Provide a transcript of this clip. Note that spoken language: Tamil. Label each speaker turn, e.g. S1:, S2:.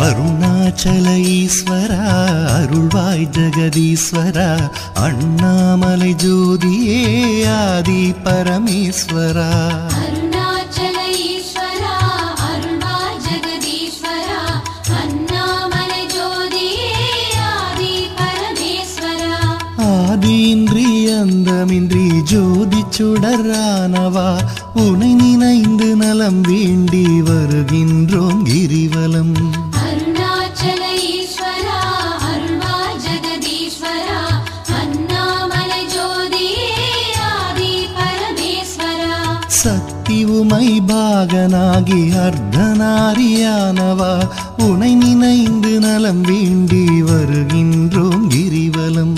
S1: அருணாச்சல ஈஸ்வரா அருள்வாய் ஜெகதீஸ்வரா அண்ணாமலை ஜோதியே ஆதி பரமேஸ்வரா
S2: அருணாச்சல ஈஸ்வரா அருள்வாய் ஜெகதீஸ்வரா அண்ணாமலை ஜோதியே ஆதி பரமேஸ்வரா
S1: ஆதியின்றி அந்தமின்றி ஜோதி சுடரானவா உனை நினைந்து நலம் வேண்டி வருகின்றோம் கிரிவலம்
S2: அருணாச்சல ஈஸ்வரா அருள்வாய் ஜெகதீஸ்வரா அண்ணாமலை ஜோதியே ஆதி பரமேஸ்வரா
S1: சக்தி உமை பாகனாகி அர்த்தநாரியானவா உனை நினைந்து நலம் வேண்டி வருகின்றோம் கிரிவலம்